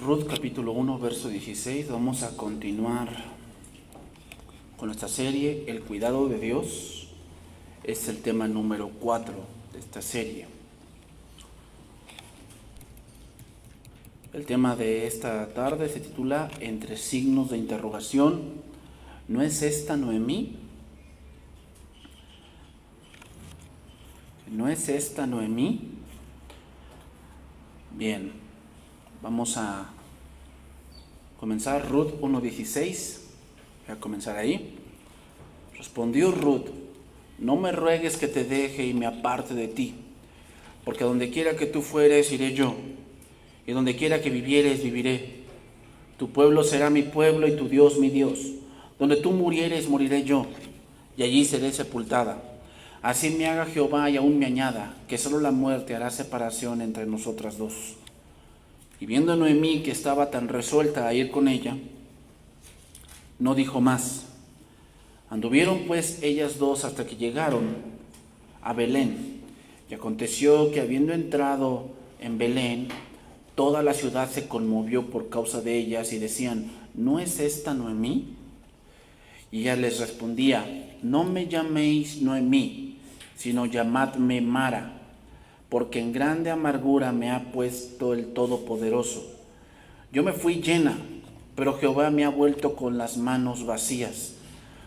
Ruth capítulo 1, verso 16. Vamos a continuar con nuestra serie. El cuidado de Dios es el tema número 4 de esta serie. El tema de esta tarde se titula Entre signos de interrogación. ¿No es esta Noemí? ¿No es esta Noemí? Bien, vamos a comenzar Ruth 1:16. Voy a comenzar ahí. Respondió Ruth: no me ruegues que te deje y me aparte de ti, porque a donde quiera que tú fueres iré yo, y donde quiera que vivieres viviré. Tu pueblo será mi pueblo y tu Dios mi Dios. Donde tú murieres moriré yo, y allí seré sepultada. Así me haga Jehová y aún me añada, que solo la muerte hará separación entre nosotras dos. Y viendo Noemí que estaba tan resuelta a ir con ella, no dijo más. Anduvieron pues ellas dos hasta que llegaron a Belén. Y aconteció que habiendo entrado en Belén, toda la ciudad se conmovió por causa de ellas y decían: ¿no es esta Noemí? Y ella les respondía: no me llaméis Noemí, sino llamadme Mara, porque en grande amargura me ha puesto el Todopoderoso. Yo me fui llena, pero Jehová me ha vuelto con las manos vacías.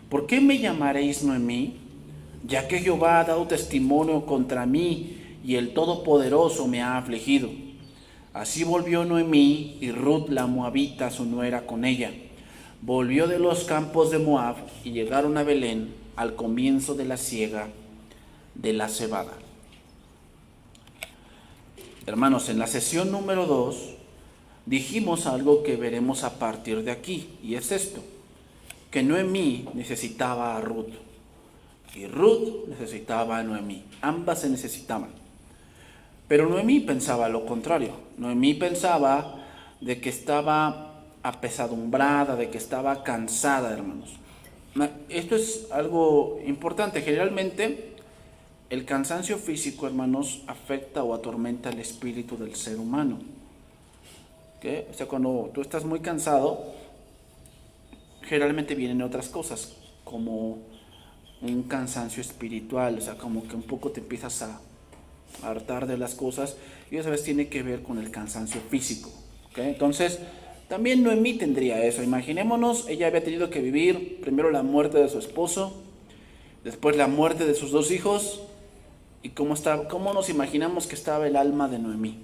¿Por qué me llamaréis Noemí? Ya que Jehová ha dado testimonio contra mí y el Todopoderoso me ha afligido. Así volvió Noemí y Ruth la moabita, su nuera, con ella. Volvió de los campos de Moab y llegaron a Belén al comienzo de la siega de la cebada. Hermanos, en la sesión número 2 dijimos algo que veremos a partir de aquí, y es esto: que Noemí necesitaba a Ruth y Ruth necesitaba a Noemí. Ambas se necesitaban. Pero Noemí pensaba lo contrario. Noemí pensaba de que estaba apesadumbrada, de que estaba cansada, hermanos. Esto es algo importante. Generalmente el cansancio físico, hermanos, afecta o atormenta el espíritu del ser humano. ¿Okay? O sea, cuando tú estás muy cansado, generalmente vienen otras cosas, como un cansancio espiritual, o sea, como que un poco te empiezas a hartar de las cosas, y esa vez tiene que ver con el cansancio físico. ¿Okay? Entonces, también Noemí tendría eso. Imaginémonos, ella había tenido que vivir primero la muerte de su esposo, después la muerte de sus 2 hijos, y ¿cómo nos imaginamos que estaba el alma de Noemí?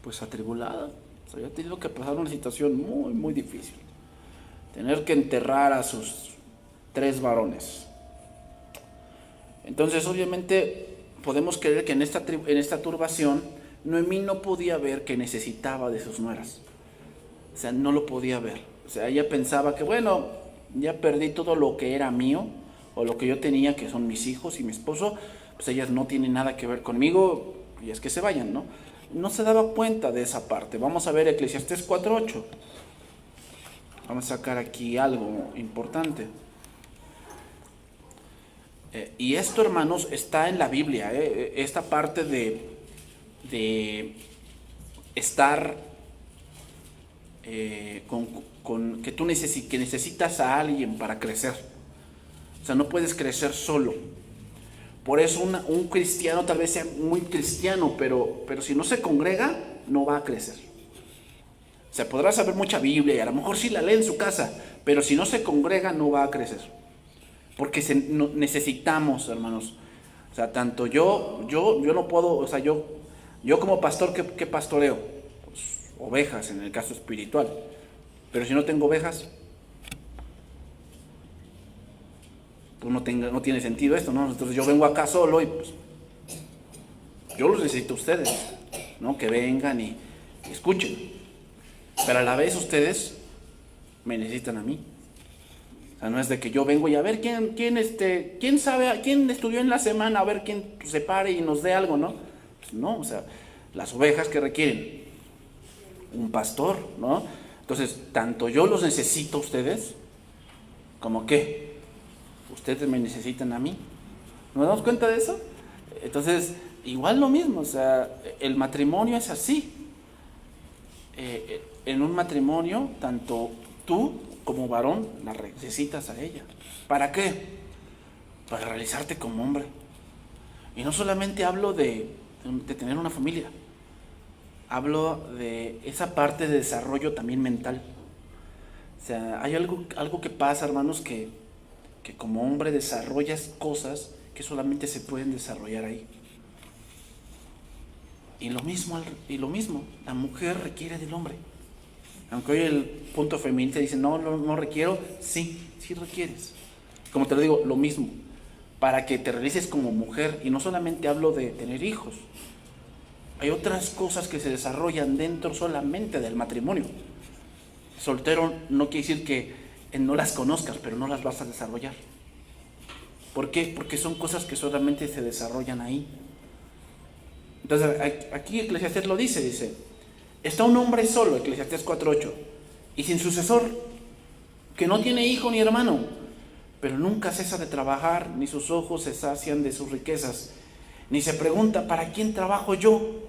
Pues atribulada. O sea, había tenido que pasar una situación muy, muy difícil. Tener que enterrar a sus 3 varones. Entonces, obviamente, podemos creer que en esta turbación, Noemí no podía ver que necesitaba de sus nueras. O sea, no lo podía ver. O sea, ella pensaba que, bueno, ya perdí todo lo que era mío, o lo que yo tenía, que son mis hijos y mi esposo, pues ellas no tienen nada que ver conmigo, y es que se vayan, ¿no? No se daba cuenta de esa parte. Vamos a ver Eclesiastés 4:8. Vamos a sacar aquí algo importante. Y esto, hermanos, está en la Biblia. Esta parte de estar que tú necesitas a alguien para crecer. O sea, no puedes crecer solo. Por eso un cristiano tal vez sea muy cristiano, pero si no se congrega, no va a crecer. O sea, podrá saber mucha Biblia y a lo mejor sí la lee en su casa, pero si no se congrega, no va a crecer. Porque necesitamos, hermanos. O sea, tanto yo no puedo, o sea, yo como pastor, ¿qué pastoreo? Pues, ovejas en el caso espiritual. Pero si no tengo ovejas, pues no tiene sentido esto, ¿no? Entonces yo vengo acá solo y pues yo los necesito a ustedes, ¿no? Que vengan y escuchen. Pero a la vez ustedes me necesitan a mí. O sea, no es de que yo vengo y a ver quién sabe, quién estudió en la semana, a ver quién se pare y nos dé algo, ¿no? Pues no, o sea, las ovejas que requieren un pastor, ¿no? Entonces, tanto yo los necesito a ustedes, como que ustedes me necesitan a mí. ¿Nos damos cuenta de eso? Entonces, igual lo mismo, o sea, el matrimonio es así. en un matrimonio, tanto tú como varón la necesitas a ella. ¿Para qué? Para realizarte como hombre. Y no solamente hablo de tener una familia, hablo de esa parte de desarrollo también mental. O sea, hay algo que pasa, hermanos, que como hombre desarrollas cosas que solamente se pueden desarrollar ahí. Y lo mismo, la mujer requiere del hombre. Aunque hoy el punto feminista dice, no requiero, sí requieres. Como te lo digo, lo mismo, para que te realices como mujer. Y no solamente hablo de tener hijos, hay otras cosas que se desarrollan dentro solamente del matrimonio. Soltero no quiere decir que no las conozcas, pero no las vas a desarrollar. ¿Por qué? Porque son cosas que solamente se desarrollan ahí. Entonces, aquí Eclesiastés lo dice, está un hombre solo, Eclesiastés 4:8, y sin sucesor, que no tiene hijo ni hermano, pero nunca cesa de trabajar, ni sus ojos se sacian de sus riquezas, ni se pregunta, ¿para quién trabajo yo?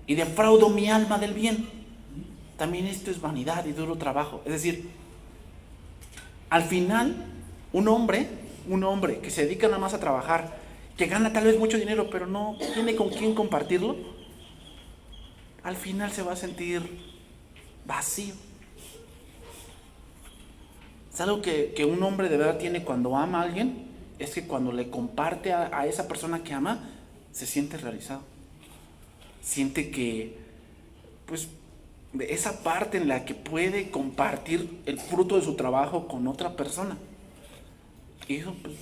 Y defraudo mi alma del bien. También esto es vanidad y duro trabajo. Es decir, al final, un hombre que se dedica nada más a trabajar, que gana tal vez mucho dinero, pero no tiene con quién compartirlo, al final se va a sentir vacío. Es algo que un hombre de verdad tiene cuando ama a alguien, es que cuando le comparte a esa persona que ama, se siente realizado. Siente que, pues, de esa parte en la que puede compartir el fruto de su trabajo con otra persona. Y eso, pues,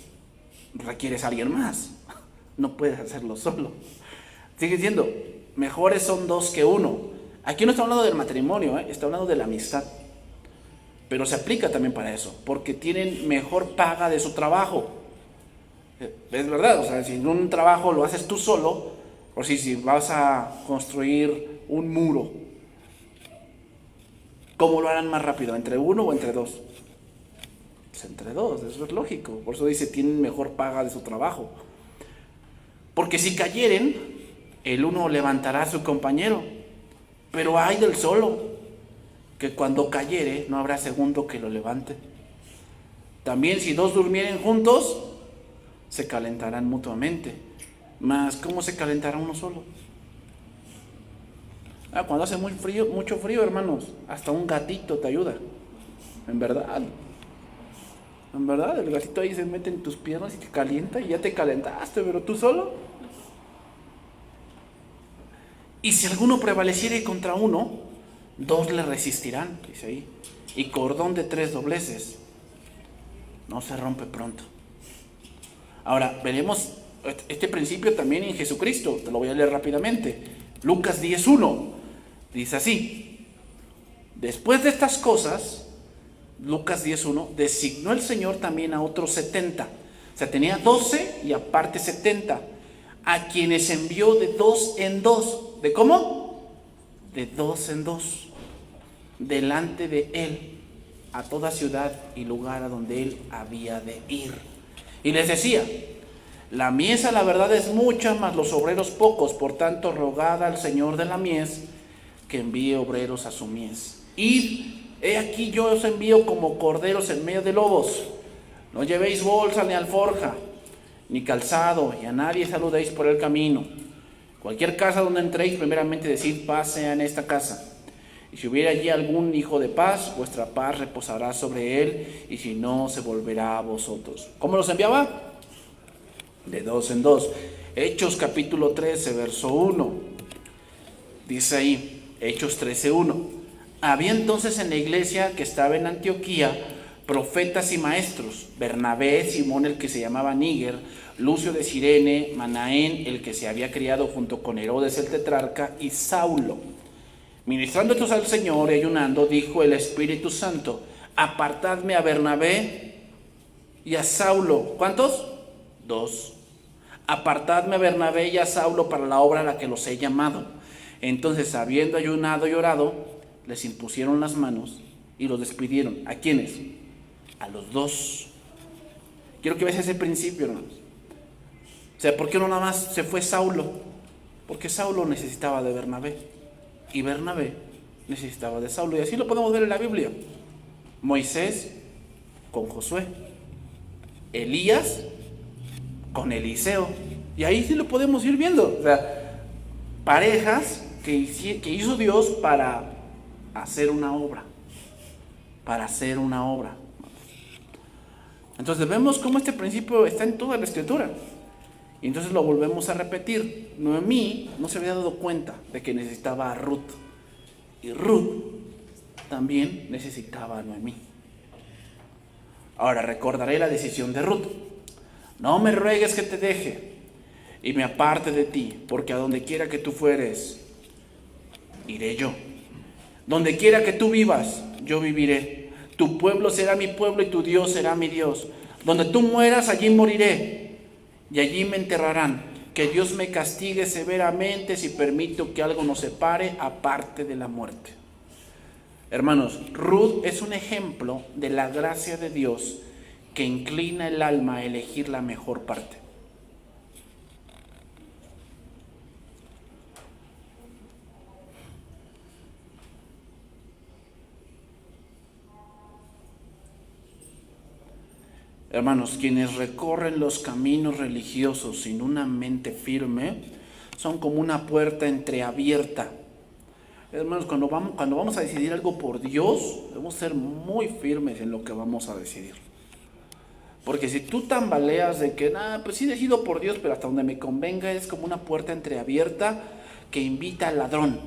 requieres a alguien más. No puedes hacerlo solo. Sigue diciendo, mejores son dos que uno. Aquí no está hablando del matrimonio, está hablando de la amistad. Pero se aplica también para eso, porque tienen mejor paga de su trabajo. Es verdad, o sea, si un trabajo lo haces tú solo, o si vas a construir un muro, ¿cómo lo harán más rápido? ¿Entre uno o entre dos? Pues entre dos, eso es lógico. Por eso dice, tienen mejor paga de su trabajo. Porque si cayeren, el uno levantará a su compañero, pero ay del solo, que cuando cayere no habrá segundo que lo levante. También si dos durmieren juntos, se calentarán mutuamente. Mas ¿cómo se calentará uno solo? Cuando hace mucho frío, hermanos, hasta un gatito te ayuda. En verdad, el gatito ahí se mete en tus piernas y te calienta y ya te calentaste, pero tú solo. Y si alguno prevaleciere contra uno, dos le resistirán, dice ahí. Y cordón de 3 dobleces no se rompe pronto. Ahora, veremos este principio también en Jesucristo. Te lo voy a leer rápidamente. Lucas 10:1 dice así: después de estas cosas, Lucas 10:1, designó el Señor también a otros 70. O sea, tenía 12 y aparte 70, a quienes envió de 2 en 2. ¿De cómo? De 2 en 2. Delante de él, a toda ciudad y lugar a donde él había de ir. Y les decía, la mies a la verdad es mucha, mas los obreros pocos. Por tanto, rogad al Señor de la mies que envíe obreros a su mies. Id, he aquí yo os envío como corderos en medio de lobos. No llevéis bolsa ni alforja, ni calzado, y a nadie saludéis por el camino. Cualquier casa donde entréis, primeramente decid, paz sea en esta casa. Y si hubiera allí algún hijo de paz, vuestra paz reposará sobre él, y si no, se volverá a vosotros. ¿Cómo los enviaba? De 2 en 2. Hechos capítulo 13, verso 1. Dice ahí, Hechos 13:1. Había entonces en la iglesia que estaba en Antioquía profetas y maestros: Bernabé, Simón el que se llamaba Níger, Lucio de Cirene, Manaén el que se había criado junto con Herodes el tetrarca, y Saulo. Ministrando estos al Señor y ayunando, dijo el Espíritu Santo: apartadme a Bernabé y a Saulo. ¿Cuántos? 2. Apartadme a Bernabé y a Saulo para la obra a la que los he llamado. Entonces, habiendo ayunado y orado, les impusieron las manos y los despidieron. ¿A quiénes? A los 2. Quiero que veas ese principio, hermanos. O sea, ¿por qué no nada más se fue Saulo? Porque Saulo necesitaba de Bernabé. Y Bernabé necesitaba de Saulo. Y así lo podemos ver en la Biblia. Moisés con Josué. Elías con Eliseo. Y ahí sí lo podemos ir viendo. O sea, parejas que hizo Dios para hacer una obra. Para hacer una obra. Entonces vemos cómo este principio está en toda la Escritura. Y entonces lo volvemos a repetir. Noemí no se había dado cuenta de que necesitaba a Ruth. Y Ruth también necesitaba a Noemí. Ahora recordaré la decisión de Ruth. No me ruegues que te deje y me aparte de ti, porque a donde quiera que tú fueres, iré yo. Donde quiera que tú vivas, yo viviré. Tu pueblo será mi pueblo y tu Dios será mi Dios. Donde tú mueras, allí moriré y allí me enterrarán. Que Dios me castigue severamente si permito que algo nos separe aparte de la muerte. Hermanos, Ruth es un ejemplo de la gracia de Dios que inclina el alma a elegir la mejor parte. Hermanos, quienes recorren los caminos religiosos sin una mente firme son como una puerta entreabierta. Hermanos, cuando vamos a decidir algo por Dios, debemos ser muy firmes en lo que vamos a decidir. Porque si tú tambaleas de que, pues sí decido por Dios, pero hasta donde me convenga, es como una puerta entreabierta que invita al ladrón.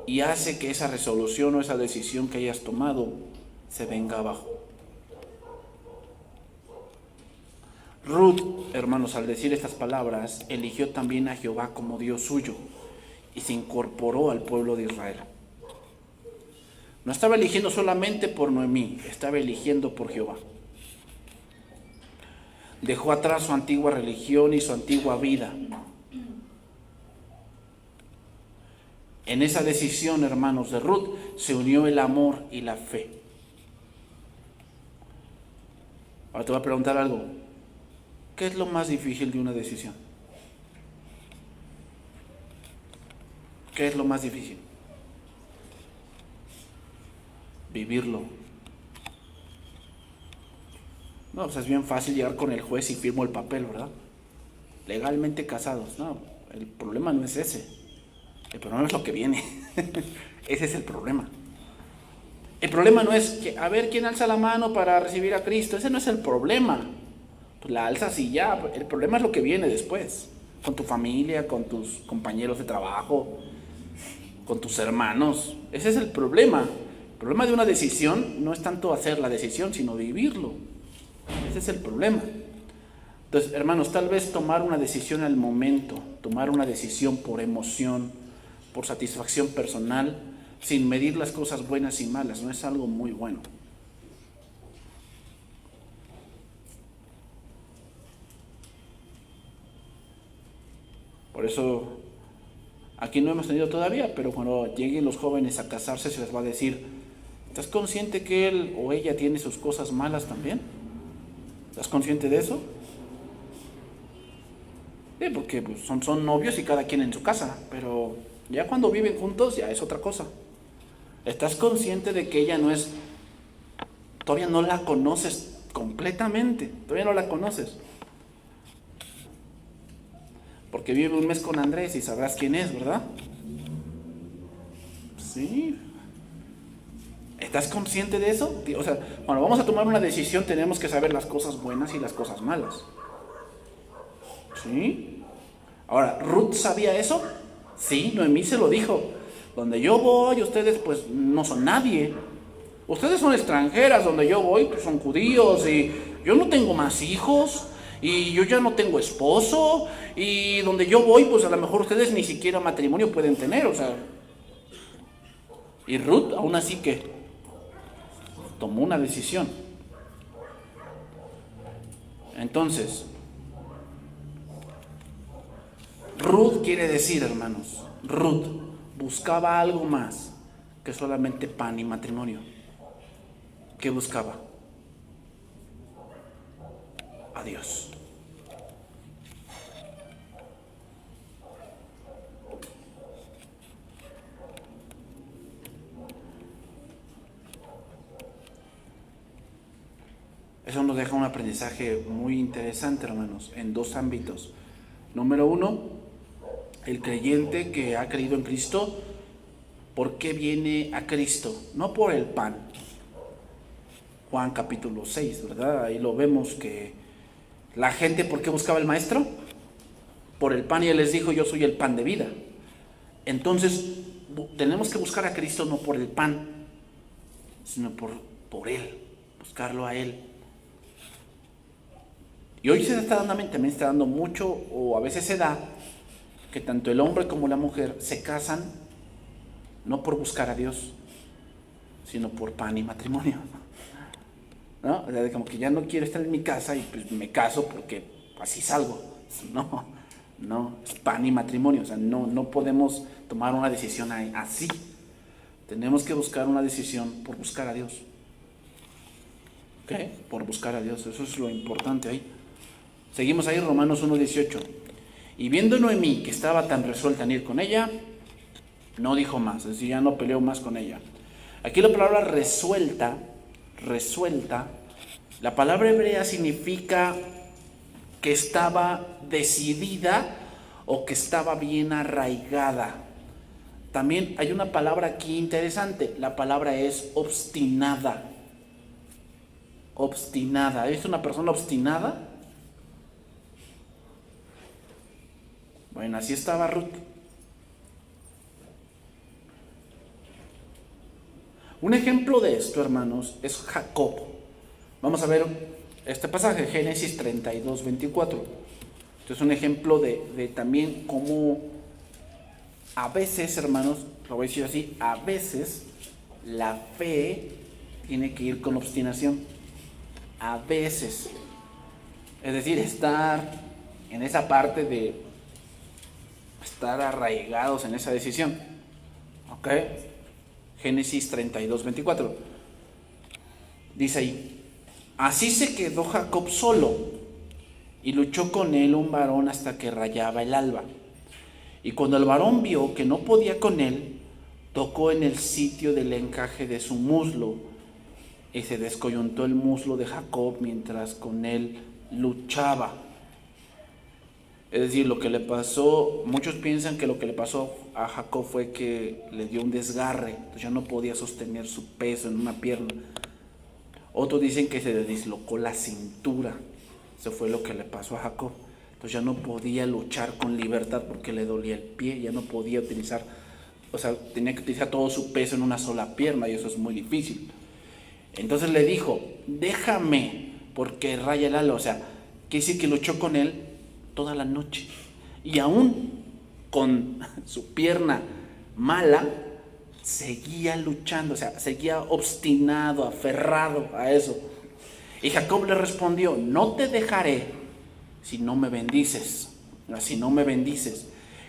Y hace que esa resolución o esa decisión que hayas tomado se venga abajo. Ruth, hermanos, al decir estas palabras, eligió también a Jehová como Dios suyo y se incorporó al pueblo de Israel. No estaba eligiendo solamente por Noemí, estaba eligiendo por Jehová. Dejó atrás su antigua religión y su antigua vida. En esa decisión, hermanos, de Ruth, se unió el amor y la fe. Ahora te voy a preguntar algo. ¿Qué es lo más difícil de una decisión? ¿Qué es lo más difícil? Vivirlo. No, pues es bien fácil llegar con el juez y firmo el papel, ¿verdad? Legalmente casados. No, el problema no es ese. El problema es lo que viene. Ese es el problema. El problema no es que, a ver, ¿quién alza la mano para recibir a Cristo? Ese no es el problema. Pues la alzas y ya. El problema es lo que viene después. Con tu familia, con tus compañeros de trabajo, con tus hermanos. Ese es el problema. El problema de una decisión no es tanto hacer la decisión, sino vivirlo. Ese es el problema. Entonces, hermanos, tal vez tomar una decisión al momento, tomar una decisión por emoción, por satisfacción personal, sin medir las cosas buenas y malas, no es algo muy bueno. Por eso, aquí no hemos tenido todavía, pero cuando lleguen los jóvenes a casarse se les va a decir, ¿estás consciente que él o ella tiene sus cosas malas también? ¿Estás consciente de eso? Sí, porque pues, son novios y cada quien en su casa, pero ya cuando viven juntos ya es otra cosa. ¿Estás consciente de que ella todavía no la conoces completamente? Todavía no la conoces. Porque vive un mes con Andrés y sabrás quién es, ¿verdad? Sí. ¿Estás consciente de eso? O sea, cuando vamos a tomar una decisión tenemos que saber las cosas buenas y las cosas malas. ¿Sí? Ahora, ¿Ruth sabía eso? Sí, Noemí se lo dijo. Donde yo voy, ustedes pues no son nadie. Ustedes son extranjeras, donde yo voy pues son judíos y yo no tengo más hijos y yo ya no tengo esposo y donde yo voy pues a lo mejor ustedes ni siquiera matrimonio pueden tener, o sea. Y Ruth aún así que tomó una decisión. Entonces, Ruth quiere decir, hermanos, Ruth buscaba algo más que solamente pan y matrimonio. ¿Qué buscaba? A Dios. Eso nos deja un aprendizaje muy interesante, hermanos, en dos ámbitos. Número uno, el creyente que ha creído en Cristo, ¿por qué viene a Cristo? No por el pan. Juan capítulo 6, ¿verdad? Ahí lo vemos que la gente, ¿por qué buscaba al maestro? Por el pan, y él les dijo, yo soy el pan de vida. Entonces, tenemos que buscar a Cristo no por el pan, sino por Él, buscarlo a Él. Y hoy se está dando, también está dando mucho, o a veces se da, que tanto el hombre como la mujer se casan no por buscar a Dios, sino por pan y matrimonio. ¿No? O sea, como que ya no quiero estar en mi casa y pues me caso porque así salgo. No, es pan y matrimonio. O sea, no podemos tomar una decisión así. Tenemos que buscar una decisión por buscar a Dios. ¿Ok? Por buscar a Dios. Eso es lo importante ahí. Seguimos ahí, Romanos 1:18. Y viendo Noemí que estaba tan resuelta en ir con ella, no dijo más. Es decir, ya no peleó más con ella. Aquí la palabra resuelta, la palabra hebrea significa que estaba decidida o que estaba bien arraigada. También hay una palabra aquí interesante, la palabra es obstinada. Obstinada, ¿es una persona obstinada? Bueno, así estaba Ruth. Un ejemplo de esto, hermanos, es Jacob. Vamos a ver este pasaje, Génesis 32:24. Esto es un ejemplo de también cómo a veces, hermanos, lo voy a decir así, a veces la fe tiene que ir con obstinación. A veces. Es decir, estar en esa parte de estar arraigados en esa decisión. ¿Ok? Génesis 32:24. Dice ahí, así se quedó Jacob solo y luchó con él un varón hasta que rayaba el alba. Y cuando el varón vio que no podía con él, tocó en el sitio del encaje de su muslo y se descoyuntó el muslo de Jacob mientras con él luchaba. Es decir, lo que le pasó, muchos piensan que lo que le pasó a Jacob fue que le dio un desgarre, entonces ya no podía sostener su peso en una pierna. Otros dicen que se le dislocó la cintura, eso fue lo que le pasó a Jacob. Entonces ya no podía luchar con libertad porque le dolía el pie, ya no podía utilizar, o sea, tenía que utilizar todo su peso en una sola pierna y eso es muy difícil. Entonces le dijo, déjame porque raya el alba, o sea, quiere decir que luchó con él toda la noche y aún con su pierna mala seguía luchando, o sea, seguía obstinado, aferrado a eso. Y Jacob le respondió, no te dejaré si no me bendices, si no me bendices.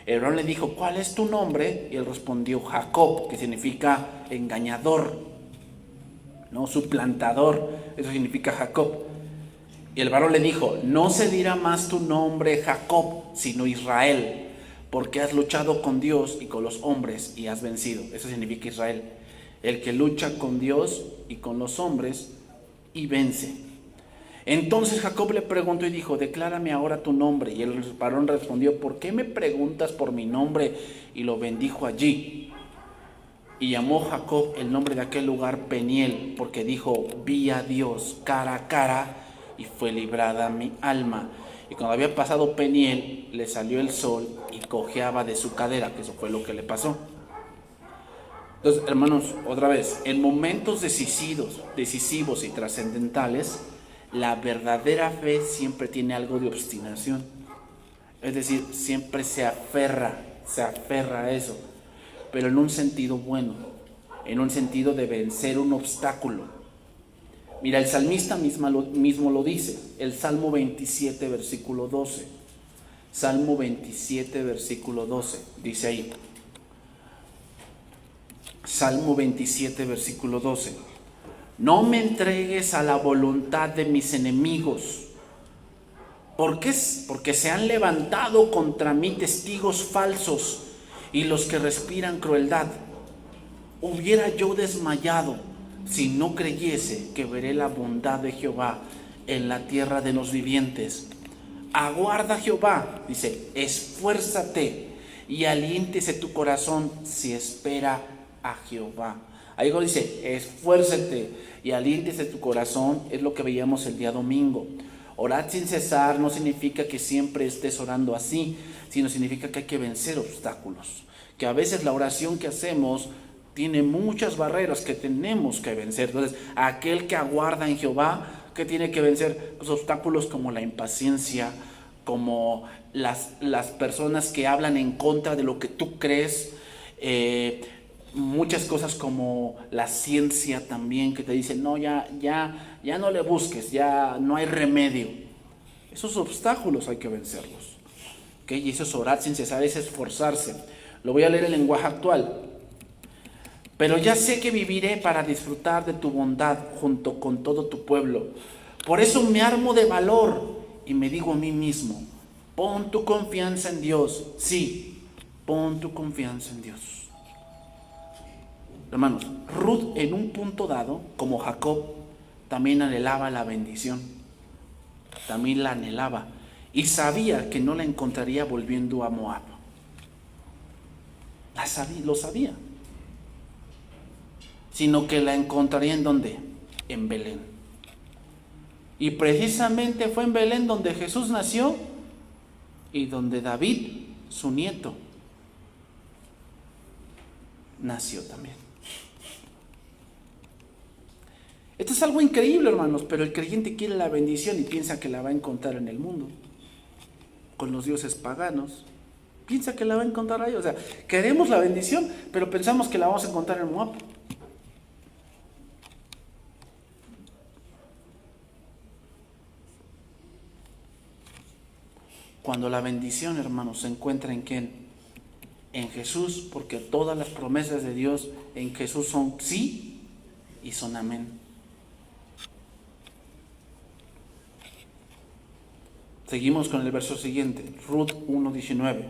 Hebrón le dijo, ¿cuál es tu nombre? Y él respondió, Jacob, que significa engañador, no suplantador, eso significa Jacob. Y el varón le dijo, no se dirá más tu nombre Jacob, sino Israel, porque has luchado con Dios y con los hombres y has vencido. Eso significa Israel, el que lucha con Dios y con los hombres y vence. Entonces Jacob le preguntó y dijo, declárame ahora tu nombre. Y el varón respondió, ¿por qué me preguntas por mi nombre? Y lo bendijo allí. Y llamó Jacob el nombre de aquel lugar Peniel, porque dijo, vi a Dios cara a cara y fue librada mi alma. Y cuando había pasado Peniel, le salió el sol y cojeaba de su cadera, que eso fue lo que le pasó. Entonces, hermanos, otra vez, en momentos decisivos y trascendentales, la verdadera fe siempre tiene algo de obstinación. Es decir, siempre se aferra a eso, pero en un sentido bueno, en un sentido de vencer un obstáculo. Mira, el salmista mismo lo dice, el Salmo 27, versículo 12. Salmo 27, versículo 12, dice ahí. Salmo 27, versículo 12. No me entregues a la voluntad de mis enemigos, porque se han levantado contra mí testigos falsos y los que respiran crueldad. Hubiera yo desmayado si no creyese que veré la bondad de Jehová en la tierra de los vivientes. Aguarda a Jehová, dice, esfuérzate y aliéntese tu corazón si espera a Jehová. Ahí dice, esfuérzate y aliéntese tu corazón, es lo que veíamos el día domingo. Orar sin cesar no significa que siempre estés orando así, sino significa que hay que vencer obstáculos. Que a veces la oración que hacemos tiene muchas barreras que tenemos que vencer. Entonces, aquel que aguarda en Jehová, que tiene que vencer los obstáculos como la impaciencia, como las personas que hablan en contra de lo que tú crees, muchas cosas como la ciencia también, que te dicen, no, ya no le busques, ya no hay remedio. Esos obstáculos hay que vencerlos. ¿Okay? Y eso es orar sin cesar, es esforzarse. Lo voy a leer en lenguaje actual. Pero ya sé que viviré para disfrutar de tu bondad junto con todo tu pueblo. Por eso me armo de valor y me digo a mí mismo, pon tu confianza en Dios. Sí, pon tu confianza en Dios. Hermanos, Ruth en un punto dado, como Jacob, también anhelaba la bendición. También la anhelaba. Y sabía que no la encontraría volviendo a Moab. Lo sabía. Sino que la encontraría ¿en dónde? En Belén. Y precisamente fue en Belén donde Jesús nació y donde David, su nieto, nació también. Esto es algo increíble, hermanos, pero el creyente quiere la bendición y piensa que la va a encontrar en el mundo, con los dioses paganos. Piensa que la va a encontrar ahí. O sea, queremos la bendición, pero pensamos que la vamos a encontrar en Moab. Cuando la bendición, hermanos, se encuentra en ¿quién? En Jesús, porque todas las promesas de Dios en Jesús son sí y son amén. Seguimos con el verso siguiente, Ruth 1:19.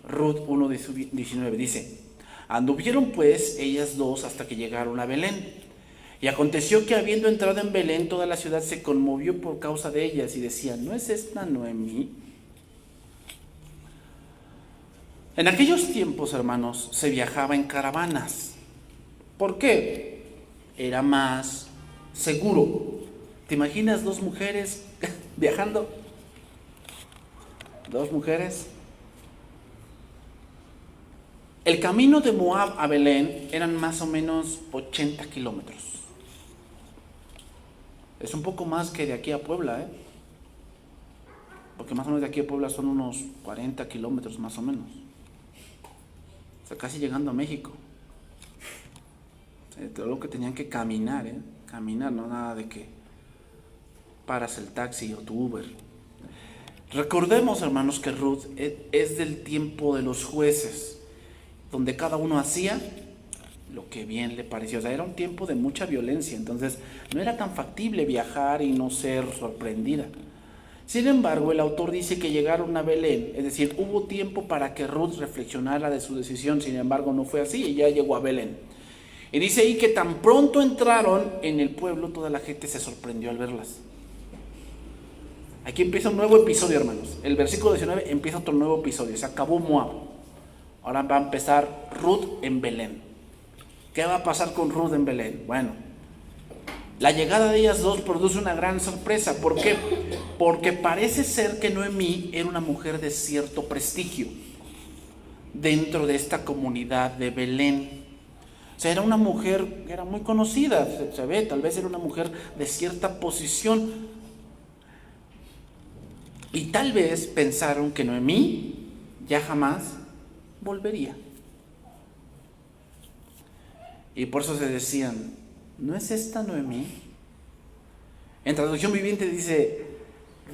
Ruth 1:19 dice, anduvieron pues ellas dos hasta que llegaron a Belén. Y aconteció que habiendo entrado en Belén, toda la ciudad se conmovió por causa de ellas y decía, ¿no es esta Noemí? En aquellos tiempos, hermanos, se viajaba en caravanas. ¿Por qué? Era más seguro. ¿Te imaginas dos mujeres viajando? ¿Dos mujeres? El camino de Moab a Belén eran más o menos 80 kilómetros. Es un poco más que de aquí a Puebla, porque más o menos de aquí a Puebla son unos 40 kilómetros más o menos. O sea, casi llegando a México. Todo lo que tenían que caminar, caminar, no nada de que paras el taxi o tu Uber. Recordemos, hermanos, que Ruth es del tiempo de los jueces, donde cada uno hacía lo que bien le pareció. O sea, era un tiempo de mucha violencia, entonces no era tan factible viajar y no ser sorprendida. Sin embargo, el autor dice que llegaron a Belén, es decir, hubo tiempo para que Ruth reflexionara de su decisión. Sin embargo, no fue así, ella llegó a Belén. Y dice ahí que tan pronto entraron en el pueblo, toda la gente se sorprendió al verlas. Aquí empieza un nuevo episodio, hermanos. El versículo 19 empieza otro nuevo episodio. Se acabó Moab. Ahora va a empezar Ruth en Belén. ¿Qué va a pasar con Ruth en Belén? Bueno, la llegada de ellas dos produce una gran sorpresa. ¿Por qué? Porque parece ser que Noemí era una mujer de cierto prestigio dentro de esta comunidad de Belén. O sea, era una mujer, era muy conocida, se ve, tal vez era una mujer de cierta posición. Y tal vez pensaron que Noemí ya jamás volvería. Y por eso se decían, ¿no es esta Noemí? En traducción viviente dice,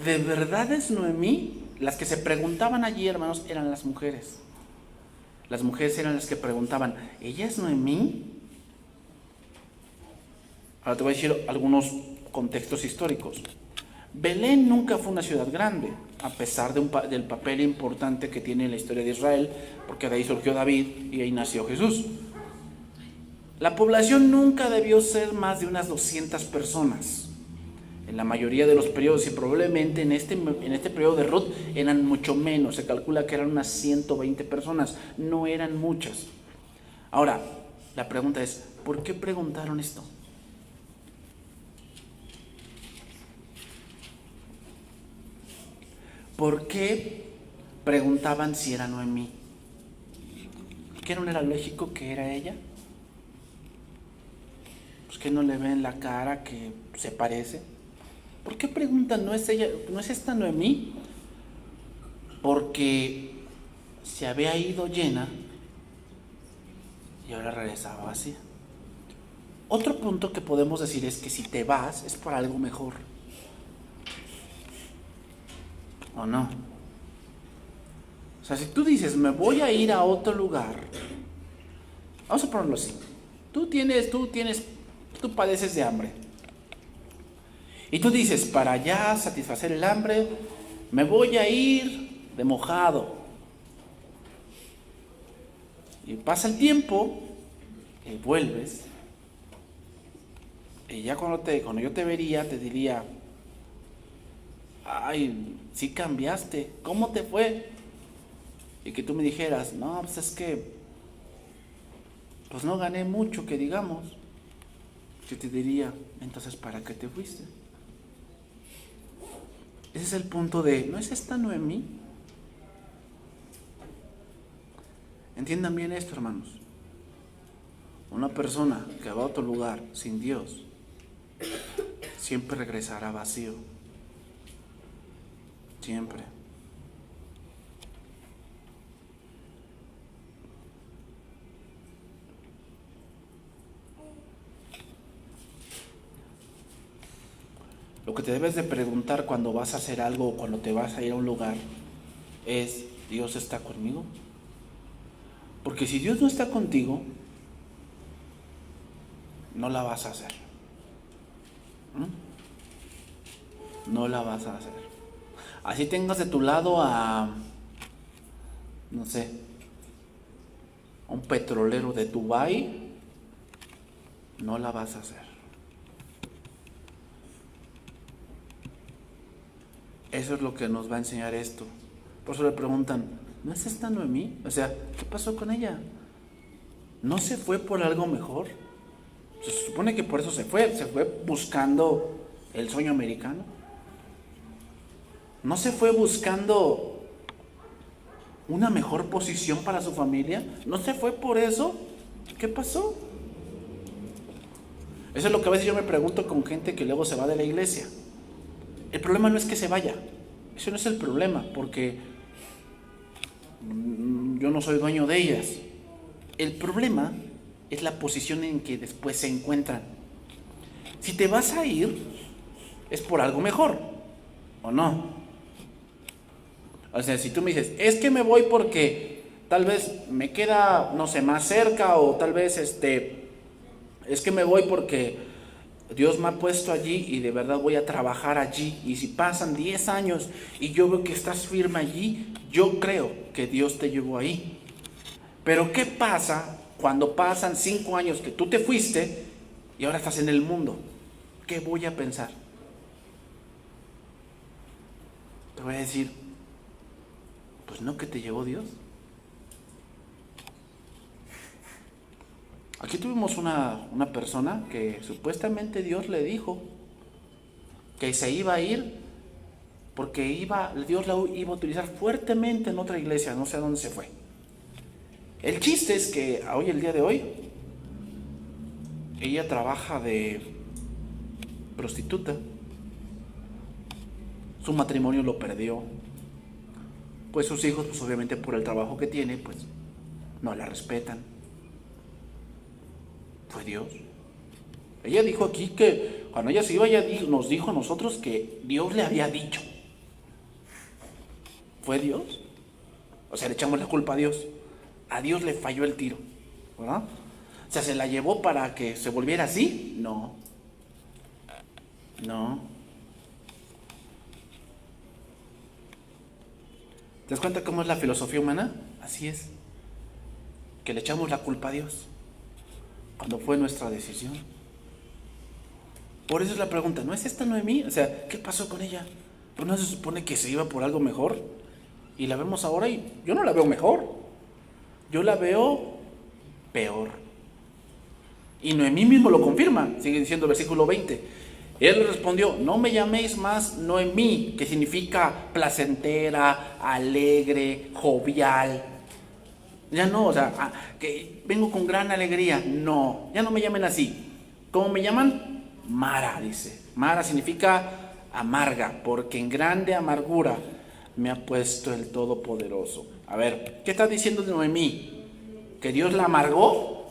¿de verdad es Noemí? Las que se preguntaban allí, hermanos, eran las mujeres. Las mujeres eran las que preguntaban, ¿ella es Noemí? Ahora te voy a decir algunos contextos históricos. Belén nunca fue una ciudad grande, a pesar del papel importante que tiene en la historia de Israel, porque de ahí surgió David y ahí nació Jesús. La población nunca debió ser más de unas 200 personas. en la mayoría de los periodos, y probablemente en este periodo de Ruth eran mucho menos. Se calcula que eran unas 120 personas, no eran muchas. Ahora, la pregunta es, ¿por qué preguntaron esto? ¿Por qué preguntaban si era Noemí? ¿Qué no era lógico que era ella? Pues que no le ven la cara que se parece. ¿Por qué preguntan, no es ella, no es esta Noemí? Porque se había ido llena y ahora regresaba vacía. Otro punto que podemos decir es que si te vas es por algo mejor. ¿O no? O sea, si tú dices, me voy a ir a otro lugar, vamos a ponerlo así. Tú padeces de hambre. Y tú dices, para ya satisfacer el hambre, me voy a ir de mojado. Y pasa el tiempo, y vuelves. Y ya cuando yo te vería, te diría, ay, sí cambiaste, ¿cómo te fue? Y que tú me dijeras, no, pues es que, pues no gané mucho, que digamos. Yo te diría, entonces, ¿para qué te fuiste? Ese es el punto de, ¿no es esta Noemí? Entiendan bien esto, hermanos. Una persona que va a otro lugar sin Dios, siempre regresará vacío. Siempre. Lo que te debes de preguntar cuando vas a hacer algo o cuando te vas a ir a un lugar es, ¿Dios está conmigo? Porque si Dios no está contigo, no la vas a hacer. No la vas a hacer. Así tengas de tu lado a, no sé, a un petrolero de Dubái, no la vas a hacer. Eso es lo que nos va a enseñar esto. Por eso le preguntan, ¿no es esta Noemí? O sea, ¿qué pasó con ella? ¿No se fue por algo mejor? Se supone que por eso se fue buscando el sueño americano. ¿No se fue buscando una mejor posición para su familia? ¿No se fue por eso? ¿Qué pasó? Eso es lo que a veces yo me pregunto con gente que luego se va de la iglesia. El problema no es que se vaya, eso no es el problema, porque yo no soy dueño de ellas. El problema es la posición en que después se encuentran. Si te vas a ir, es por algo mejor, ¿o no? O sea, si tú me dices, es que me voy porque tal vez me queda, no sé, más cerca, o tal vez es que me voy porque Dios me ha puesto allí y de verdad voy a trabajar allí. Y si pasan 10 años y yo veo que estás firme allí, yo creo que Dios te llevó ahí. Pero ¿qué pasa cuando pasan 5 años que tú te fuiste y ahora estás en el mundo? ¿Qué voy a pensar? Te voy a decir, pues no, que te llevó Dios. Aquí tuvimos una persona que supuestamente Dios le dijo que se iba a ir porque Dios la iba a utilizar fuertemente en otra iglesia, no sé a dónde se fue. El chiste es que hoy, el día de hoy, ella trabaja de prostituta. Su matrimonio lo perdió. Pues sus hijos, pues obviamente por el trabajo que tiene, pues no la respetan. Fue Dios. Ella dijo aquí que cuando ella se iba, nos dijo a nosotros que Dios le había dicho. ¿Fue Dios? O sea, le echamos la culpa a Dios. A Dios le falló el tiro, ¿verdad? O sea, ¿se la llevó para que se volviera así? No. ¿Te das cuenta cómo es la filosofía humana? Así es. Que le echamos la culpa a Dios cuando fue nuestra decisión. Por eso es la pregunta, ¿no es esta Noemí? O sea, ¿qué pasó con ella? Pues no se supone que se iba por algo mejor. Y la vemos ahora y yo no la veo mejor. Yo la veo peor. Y Noemí mismo lo confirma, sigue diciendo el versículo 20. Él le respondió, no me llaméis más Noemí, que significa placentera, alegre, jovial. Ya no, o sea, que vengo con gran alegría. No, ya no me llamen así. ¿Cómo me llaman? Mara, dice. Mara significa amarga, porque en grande amargura me ha puesto el Todopoderoso. A ver, ¿qué está diciendo de Noemí? ¿Que Dios la amargó?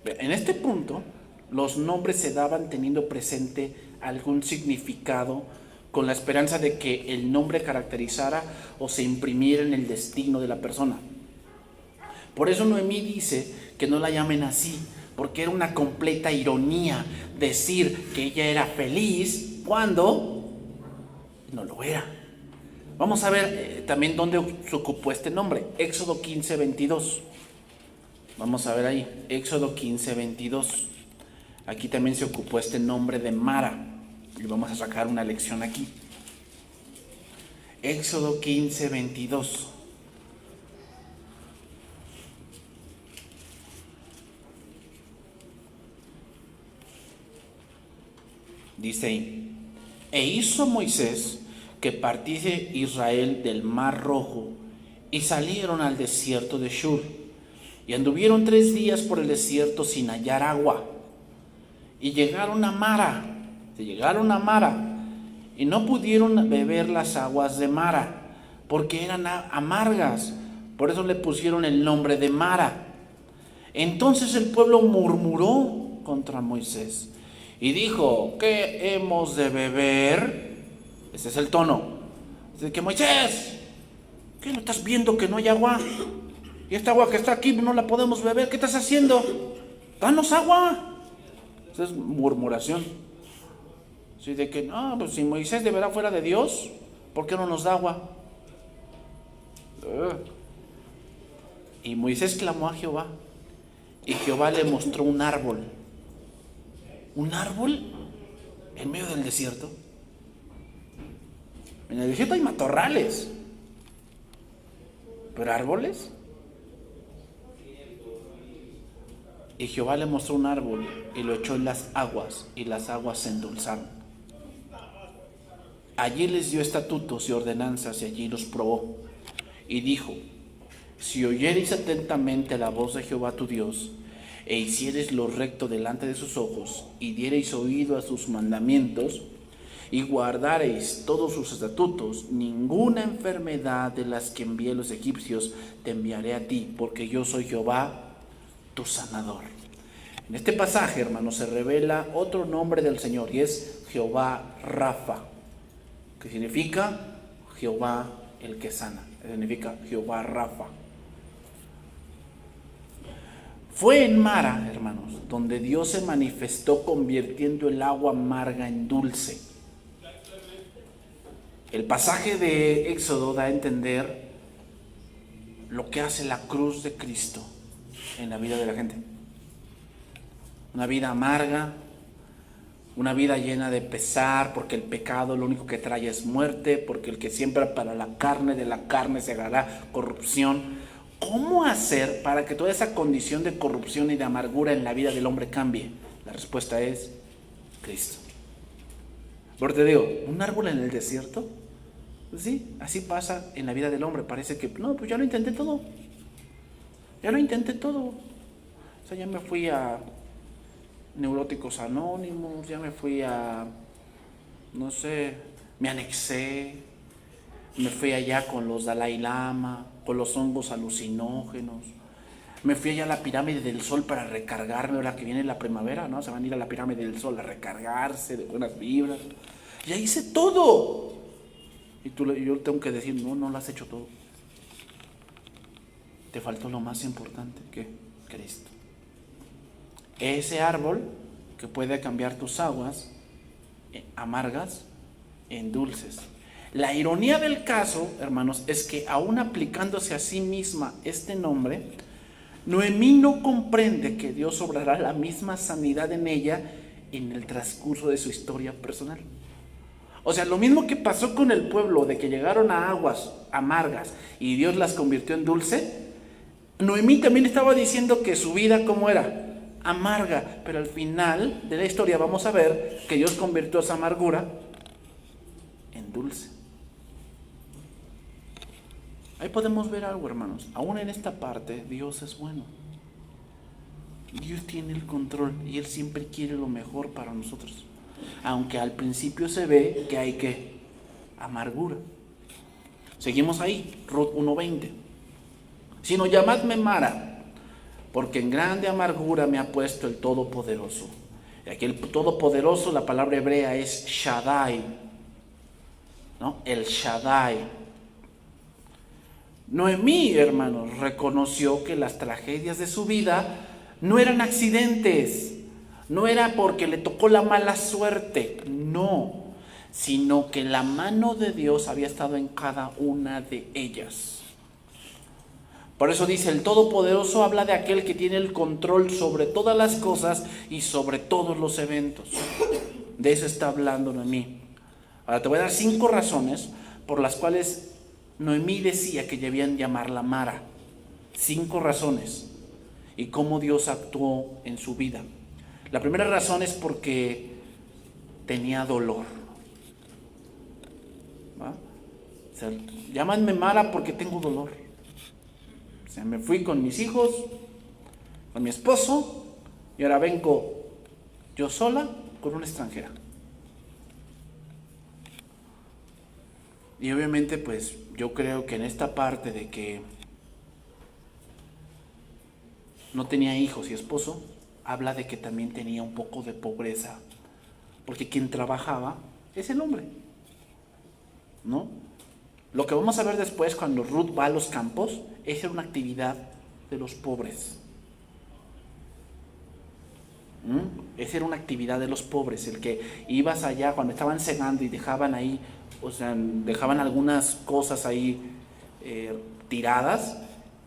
En este punto, los nombres se daban teniendo presente algún significado con la esperanza de que el nombre caracterizara o se imprimiera en el destino de la persona. Por eso Noemí dice que no la llamen así, porque era una completa ironía decir que ella era feliz cuando no lo era. Vamos a ver también dónde se ocupó este nombre. Éxodo 15:22. Vamos a ver ahí, Éxodo 15:22. Aquí también se ocupó este nombre de Mara. Y vamos a sacar una lección aquí. Éxodo 15:22. Dice ahí, e hizo Moisés que partiese Israel del mar Rojo, y salieron al desierto de Shur, y anduvieron 3 días por el desierto sin hallar agua, y llegaron a Mara, y no pudieron beber las aguas de Mara, porque eran amargas. Por eso le pusieron el nombre de Mara. Entonces el pueblo murmuró contra Moisés y dijo, ¿qué hemos de beber? Ese es el tono. Dice que Moisés, ¿qué no estás viendo que no hay agua? Y esta agua que está aquí no la podemos beber. ¿Qué estás haciendo? Danos agua. Esa es murmuración. Sí, de que no, pues si Moisés de verdad fuera de Dios, ¿por qué no nos da agua? Y Moisés clamó a Jehová, y Jehová le mostró un árbol. ¿Un árbol en medio del desierto? En el desierto hay matorrales, pero árboles. Y Jehová le mostró un árbol y lo echó en las aguas, y las aguas se endulzaron. Allí les dio estatutos y ordenanzas, y allí los probó. Y dijo, si oyereis atentamente la voz de Jehová tu Dios, e hiciereis lo recto delante de sus ojos, y diereis oído a sus mandamientos, y guardareis todos sus estatutos, ninguna enfermedad de las que envié a los egipcios te enviaré a ti, porque yo soy Jehová, tu sanador. En este pasaje, hermanos, se revela otro nombre del Señor, y es Jehová Rafa, que significa Jehová el que sana, significa Jehová Rafa. Fue en Mara, hermanos, donde Dios se manifestó convirtiendo el agua amarga en dulce. El pasaje de Éxodo da a entender lo que hace la cruz de Cristo en la vida de la gente. Una vida amarga, una vida llena de pesar, porque el pecado lo único que trae es muerte, porque el que siembra para la carne, de la carne segará corrupción. ¿Cómo hacer para que toda esa condición de corrupción y de amargura en la vida del hombre cambie? La respuesta es Cristo. Pero te digo, ¿un árbol en el desierto? Pues sí, así pasa en la vida del hombre. Parece que, no, pues ya lo intenté todo. O sea, ya me fui a Neuróticos Anónimos, ya me fui a, no sé, me anexé, me fui allá con los Dalai Lama, con los hongos alucinógenos, me fui allá a la pirámide del Sol para recargarme, ahora que viene la primavera, ¿no? Se van a ir a la pirámide del Sol a recargarse de buenas vibras. Ya hice todo. Y yo tengo que decir, no lo has hecho todo. Te faltó lo más importante, ¿qué? Cristo. Ese árbol que puede cambiar tus aguas amargas en dulces. La ironía del caso, hermanos, es que aún aplicándose a sí misma este nombre, Noemí no comprende que Dios obrará la misma sanidad en ella en el transcurso de su historia personal. O sea, lo mismo que pasó con el pueblo, de que llegaron a aguas amargas y Dios las convirtió en dulce, Noemí también estaba diciendo que su vida, ¿cómo era? Amarga, pero al final de la historia vamos a ver que Dios convirtió esa amargura en dulce. Ahí podemos ver algo, hermanos. Aún en esta parte, Dios es bueno. Dios tiene el control y Él siempre quiere lo mejor para nosotros. Aunque al principio se ve que hay que amargura. Seguimos ahí, Ruth 1:20. Sino llamadme Mara, porque en grande amargura me ha puesto el Todopoderoso. Y aquí el Todopoderoso, la palabra hebrea es Shaddai, ¿no? El Shaddai. Noemí, hermanos, reconoció que las tragedias de su vida no eran accidentes, no era porque le tocó la mala suerte, no, sino que la mano de Dios había estado en cada una de ellas. Por eso dice, el Todopoderoso habla de aquel que tiene el control sobre todas las cosas y sobre todos los eventos. De eso está hablando Noemí. Ahora te voy a dar 5 razones por las cuales Noemí decía que debían llamarla Mara. 5 razones. Y cómo Dios actuó en su vida. La primera razón es porque tenía dolor. ¿Va? O sea, llámanme Mara porque tengo dolor. O sea, me fui con mis hijos, con mi esposo, y ahora vengo yo sola con una extranjera. Y obviamente pues yo creo que en esta parte de que no tenía hijos y esposo, habla de que también tenía un poco de pobreza, porque quien trabajaba es el hombre, ¿no? Lo que vamos a ver después cuando Ruth va a los campos, esa era una actividad de los pobres. Esa era una actividad de los pobres, el que ibas allá cuando estaban cegando y dejaban ahí, o sea, dejaban algunas cosas ahí tiradas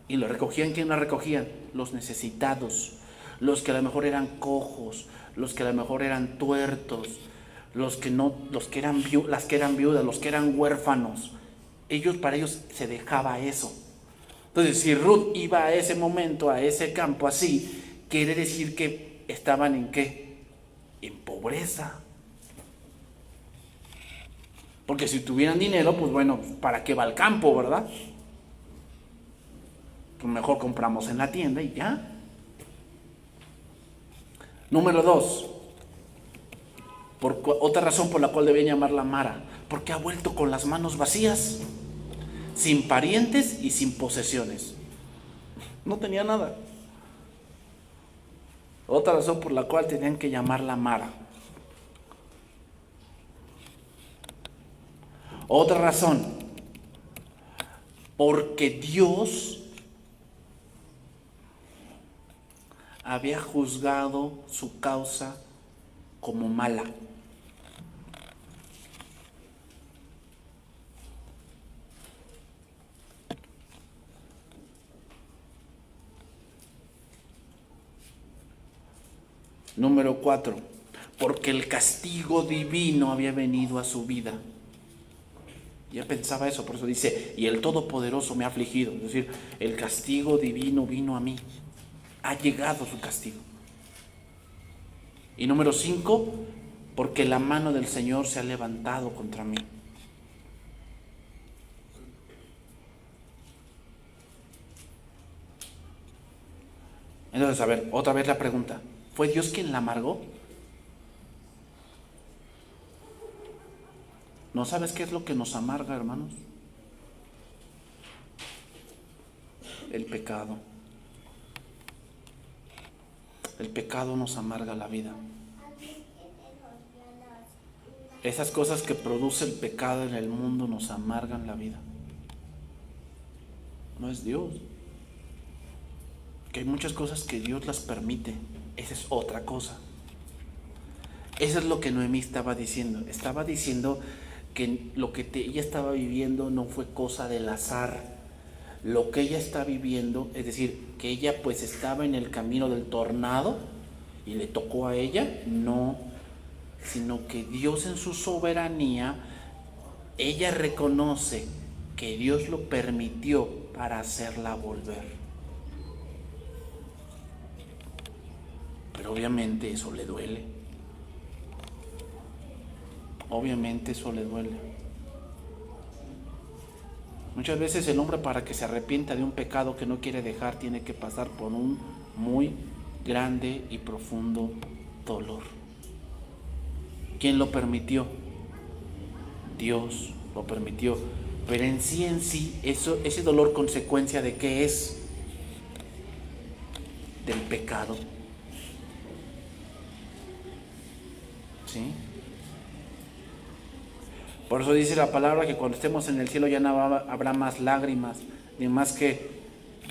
y lo recogían. ¿Quién lo recogían? Los necesitados, los que a lo mejor eran cojos, los que a lo mejor eran tuertos, las que eran viudas, los que eran huérfanos. Para ellos se dejaba eso. Entonces, si Ruth iba a ese momento, a ese campo así, quiere decir que estaban ¿en qué? En pobreza. Porque si tuvieran dinero, pues bueno, ¿para qué va al campo, verdad? Pues mejor compramos en la tienda y ya. Número 2. Otra razón por la cual debían llamarla Mara, porque ha vuelto con las manos vacías, sin parientes y sin posesiones. No tenía nada. Otra razón por la cual tenían que llamarla Mara. Otra razón, porque Dios había juzgado su causa como mala. Número 4, porque el castigo divino había venido a su vida. Ya pensaba eso, por eso dice, y el Todopoderoso me ha afligido. Es decir, el castigo divino vino a mí. Ha llegado su castigo. Y número 5, porque la mano del Señor se ha levantado contra mí. Entonces, a ver, otra vez la pregunta. ¿Fue Dios quien la amargó? ¿No sabes qué es lo que nos amarga, hermanos? El pecado. El pecado nos amarga la vida. Esas cosas que produce el pecado en el mundo nos amargan la vida. No es Dios. Que hay muchas cosas que Dios las permite. Esa es otra cosa. Eso es lo que Noemí estaba diciendo. Estaba diciendo que lo que ella estaba viviendo no fue cosa del azar. Lo que ella está viviendo, es decir, que ella pues estaba en el camino del tornado y le tocó a ella, no, sino que Dios en su soberanía, ella reconoce que Dios lo permitió para hacerla volver. Pero obviamente eso le duele. Obviamente eso le duele. Muchas veces el hombre, para que se arrepienta de un pecado que no quiere dejar, tiene que pasar por un muy grande y profundo dolor. ¿Quién lo permitió? Dios lo permitió. Pero en sí, ese dolor, ¿consecuencia de qué es? Del pecado. ¿Sí? Por eso dice la palabra que cuando estemos en el cielo ya no habrá más lágrimas, ni más que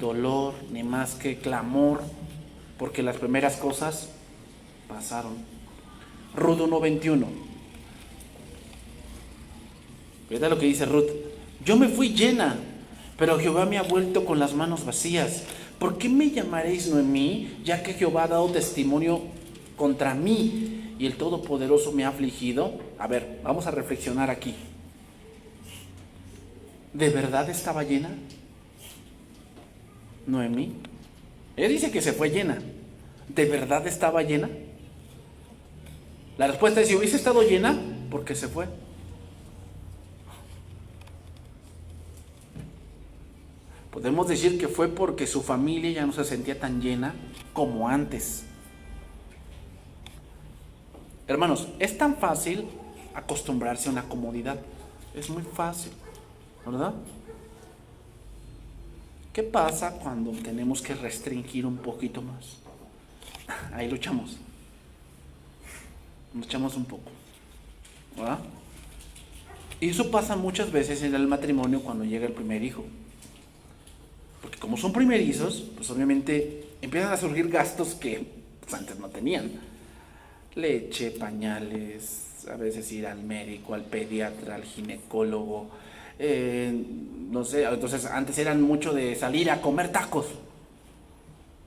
dolor, ni más que clamor, porque las primeras cosas pasaron. Ruth 1:21. Fíjate lo que dice Ruth. Yo me fui llena, pero Jehová me ha vuelto con las manos vacías. ¿Por qué me llamaréis Noemí, ya que Jehová ha dado testimonio contra mí y el Todopoderoso me ha afligido? A ver, vamos a reflexionar aquí. ¿De verdad estaba llena Noemí? Ella dice que se fue llena. ¿De verdad estaba llena? La respuesta es: si hubiese estado llena, ¿por qué se fue? Podemos decir que fue porque su familia ya no se sentía tan llena como antes. Hermanos, es tan fácil acostumbrarse a una comodidad. Es muy fácil, ¿verdad? ¿Qué pasa cuando tenemos que restringir un poquito más? Ahí luchamos. Luchamos un poco, ¿verdad? Y eso pasa muchas veces en el matrimonio cuando llega el primer hijo. Porque como son primerizos, pues obviamente empiezan a surgir gastos que pues, antes no tenían. Leche, pañales, a veces ir al médico, al pediatra, al ginecólogo, no sé, entonces antes eran mucho de salir a comer tacos.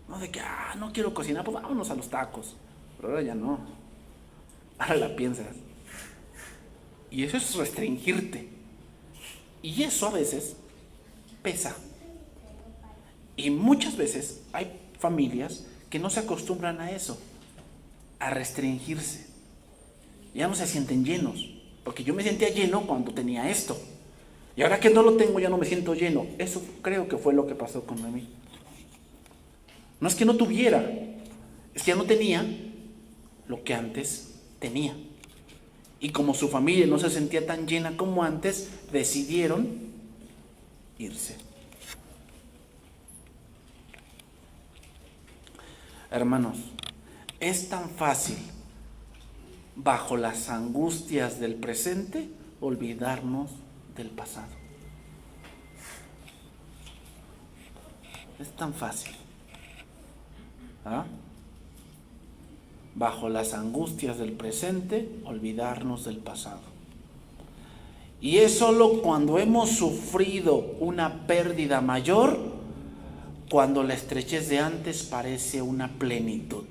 No de que, no quiero cocinar, pues vámonos a los tacos. Pero ahora ya no. Ahora la piensas. Y eso es restringirte. Y eso a veces pesa. Y muchas veces hay familias que no se acostumbran a eso, a restringirse. Ya no se sienten llenos, porque yo me sentía lleno cuando tenía esto. Y ahora que no lo tengo, ya no me siento lleno. Eso creo que fue lo que pasó con Noemí. No es que no tuviera, es que ya no tenía lo que antes tenía. Y como su familia no se sentía tan llena como antes, decidieron irse. Hermanos, es tan fácil, bajo las angustias del presente, olvidarnos del pasado. Es tan fácil. Bajo las angustias del presente, olvidarnos del pasado. Y es solo cuando hemos sufrido una pérdida mayor, cuando la estrechez de antes parece una plenitud.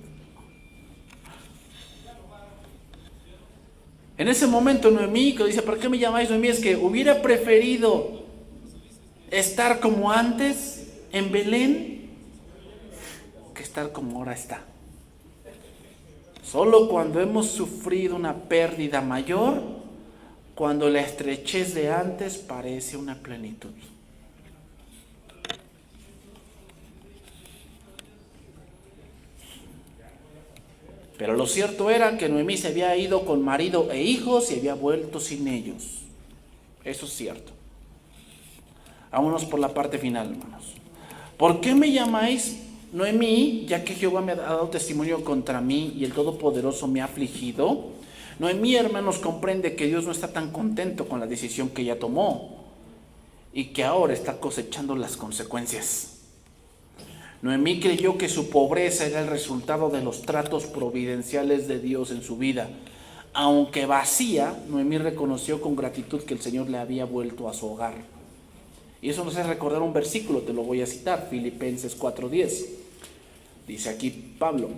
En ese momento Noemí, que dice, ¿por qué me llamáis Noemí? Es que hubiera preferido estar como antes en Belén que estar como ahora está. Solo cuando hemos sufrido una pérdida mayor, cuando la estrechez de antes parece una plenitud. Pero lo cierto era que Noemí se había ido con marido e hijos y había vuelto sin ellos. Eso es cierto. Vámonos por la parte final, hermanos. ¿Por qué me llamáis Noemí, ya que Jehová me ha dado testimonio contra mí y el Todopoderoso me ha afligido? Noemí, hermanos, comprende que Dios no está tan contento con la decisión que ella tomó y que ahora está cosechando las consecuencias. Noemí creyó que su pobreza era el resultado de los tratos providenciales de Dios en su vida. Aunque vacía, Noemí reconoció con gratitud que el Señor le había vuelto a su hogar. Y eso nos hace recordar un versículo, te lo voy a citar, Filipenses 4:10. Dice aquí Pablo: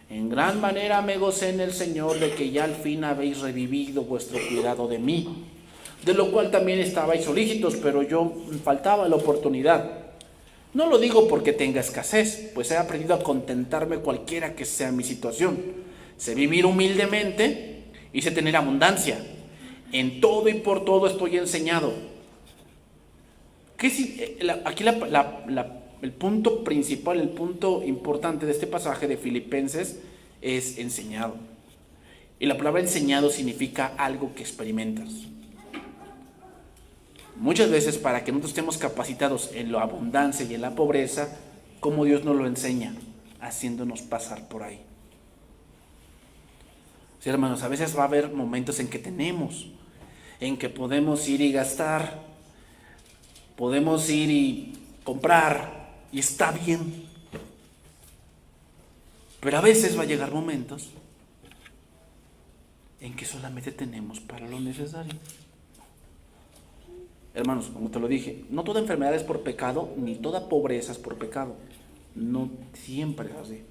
en gran manera me gocé en el Señor de que ya al fin habéis revivido vuestro cuidado de mí, de lo cual también estabais solícitos, pero yo faltaba la oportunidad. No lo digo porque tenga escasez, pues he aprendido a contentarme cualquiera que sea mi situación. Sé vivir humildemente y sé tener abundancia. En todo y por todo estoy enseñado. Aquí el punto principal, el punto importante de este pasaje de Filipenses es enseñado. Y la palabra enseñado significa algo que experimentas. Muchas veces, para que nosotros estemos capacitados en la abundancia y en la pobreza, como Dios nos lo enseña, haciéndonos pasar por ahí. Sí, hermanos, a veces va a haber momentos en que en que podemos ir y gastar, podemos ir y comprar, y está bien. Pero a veces va a llegar momentos en que solamente tenemos para lo necesario. Hermanos, como te lo dije, no toda enfermedad es por pecado, ni toda pobreza es por pecado. No siempre es así.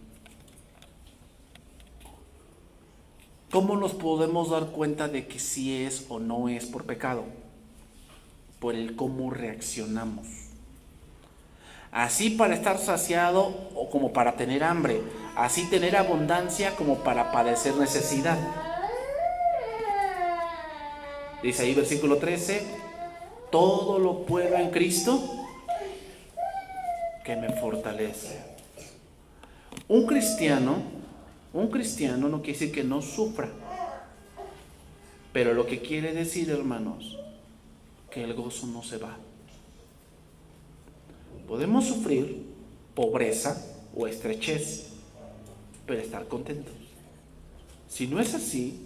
¿Cómo nos podemos dar cuenta de que sí es o no es por pecado? Por el cómo reaccionamos. Así para estar saciado o como para tener hambre. Así tener abundancia como para padecer necesidad. Dice ahí versículo 13... todo lo puedo en Cristo que me fortalece. Un cristiano no quiere decir que no sufra, pero lo que quiere decir, hermanos, que el gozo no se va. Podemos sufrir pobreza o estrechez, pero estar contentos. Si no es así,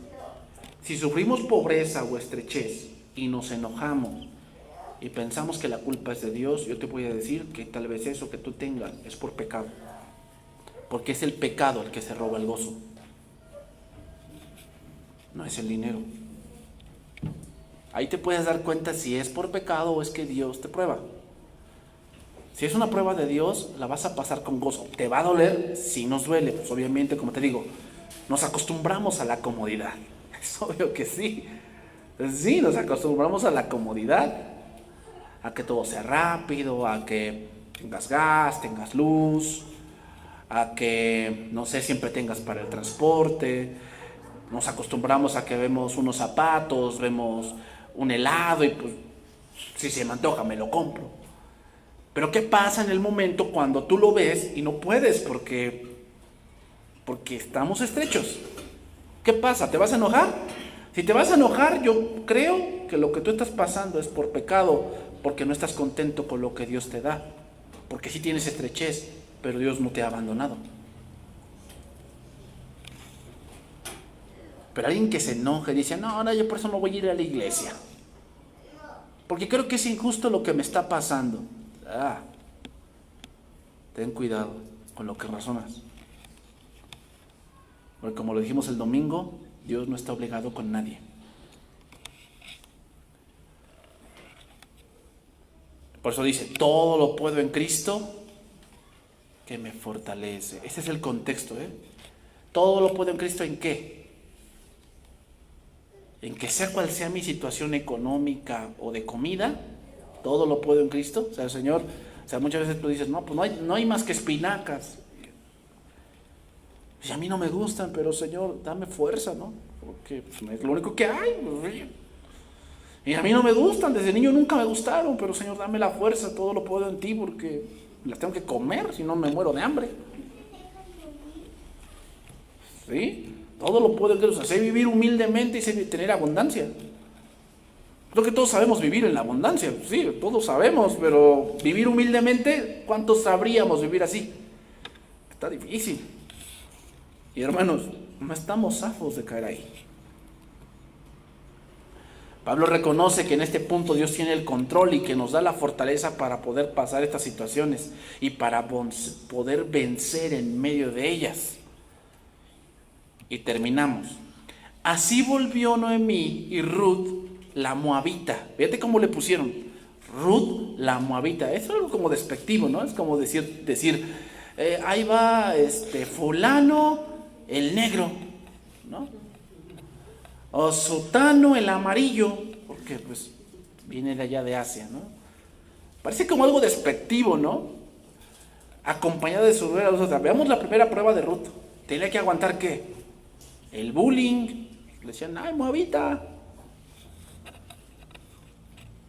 si sufrimos pobreza o estrechez y nos enojamos y pensamos que la culpa es de Dios, yo te voy a decir que tal vez eso que tú tengas es por pecado, porque es el pecado el que se roba el gozo, no es el dinero. Ahí te puedes dar cuenta si es por pecado o es que Dios te prueba. Si es una prueba de Dios, la vas a pasar con gozo. Te va a doler, sí nos duele, pues obviamente, como te digo, nos acostumbramos a la comodidad. Es obvio que sí. Sí, nos acostumbramos a la comodidad, a que todo sea rápido, a que tengas gas, tengas luz, a que, no sé, siempre tengas para el transporte. Nos acostumbramos a que vemos unos zapatos, vemos un helado y pues, si se me antoja, me lo compro. Pero ¿qué pasa en el momento cuando tú lo ves y no puedes porque estamos estrechos? ¿Qué pasa? ¿Te vas a enojar? Si te vas a enojar, yo creo que lo que tú estás pasando es por pecado, porque no estás contento con lo que Dios te da. Porque sí tienes estrechez, pero Dios no te ha abandonado. Pero alguien que se enoja y dice, no, yo por eso no voy a ir a la iglesia, porque creo que es injusto lo que me está pasando. Ten cuidado con lo que razonas. Porque como lo dijimos el domingo, Dios no está obligado con nadie. Por eso dice, todo lo puedo en Cristo que me fortalece. Ese es el contexto, Todo lo puedo en Cristo, ¿en qué? En que sea cual sea mi situación económica o de comida, todo lo puedo en Cristo. O sea, el Señor, muchas veces tú dices, no, pues no hay más que espinacas. Y a mí no me gustan, pero Señor, dame fuerza, ¿no? Porque pues, es lo único que hay. Y a mí no me gustan, desde niño nunca me gustaron, pero Señor, dame la fuerza, todo lo puedo en ti, porque las tengo que comer, si no me muero de hambre. ¿Sí? Todo lo puedo en Cristo. O sea, sé vivir humildemente y sé tener abundancia. Creo que todos sabemos vivir en la abundancia, sí, todos sabemos, pero vivir humildemente, ¿cuántos sabríamos vivir así? Está difícil. Y hermanos, no estamos zafos de caer ahí. Pablo reconoce que en este punto Dios tiene el control y que nos da la fortaleza para poder pasar estas situaciones y para poder vencer en medio de ellas. Y terminamos. Así volvió Noemí y Ruth la moabita. Fíjate cómo le pusieron, Ruth la moabita. Es algo como despectivo, ¿no? Es como decir ahí va fulano el negro, ¿no? O sotano el amarillo, porque pues viene de allá de Asia, ¿no? Parece como algo despectivo, ¿no? Acompañada de su nuera. Veamos la primera prueba de Ruth. Tenía que aguantar ¿qué? El bullying. Le decían, ay, moabita.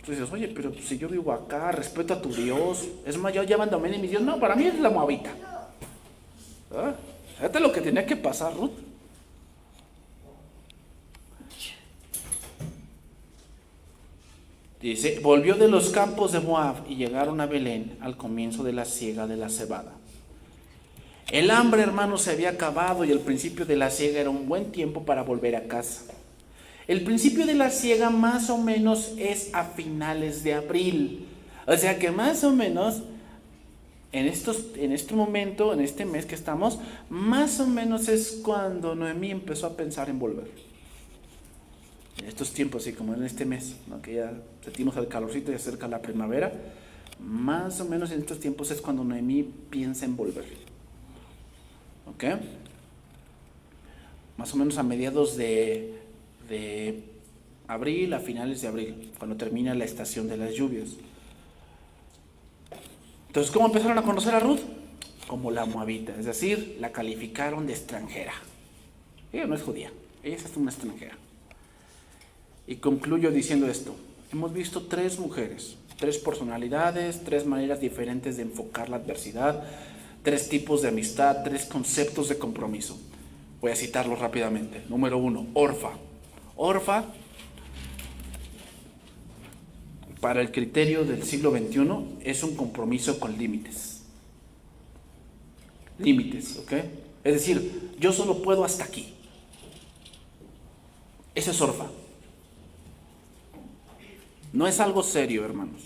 Tú dices, oye, pero si yo vivo acá, respeto a tu Dios. Es más, yo llamándome a mi Dios. No, para mí es la moabita. ¿Ah? Fíjate lo que tenía que pasar, Ruth. Dice, volvió de los campos de Moab y llegaron a Belén al comienzo de la siega de la cebada. El hambre, hermanos, se había acabado y el principio de la siega era un buen tiempo para volver a casa. El principio de la siega más o menos es a finales de abril. O sea que más o menos en este momento, en este mes que estamos, más o menos es cuando Noemí empezó a pensar en volver. En estos tiempos, así como en este mes, ¿no? Que ya sentimos el calorcito y acerca la primavera, más o menos en estos tiempos es cuando Noemí piensa en volver. ¿Ok? Más o menos a mediados de abril, a finales de abril, cuando termina la estación de las lluvias. Entonces, ¿cómo empezaron a conocer a Ruth? Como la moabita, es decir, la calificaron de extranjera. Ella no es judía, ella es una extranjera. Y concluyo diciendo esto: hemos visto 3 mujeres, 3 personalidades, 3 maneras diferentes de enfocar la adversidad, 3 tipos de amistad, 3 conceptos de compromiso. Voy a citarlos rápidamente. Número 1, Orfa. Orfa, para el criterio del siglo XXI, es un compromiso con límites. Límites, ¿ok? Es decir, yo solo puedo hasta aquí. Ese es Orfa. No es algo serio, hermanos.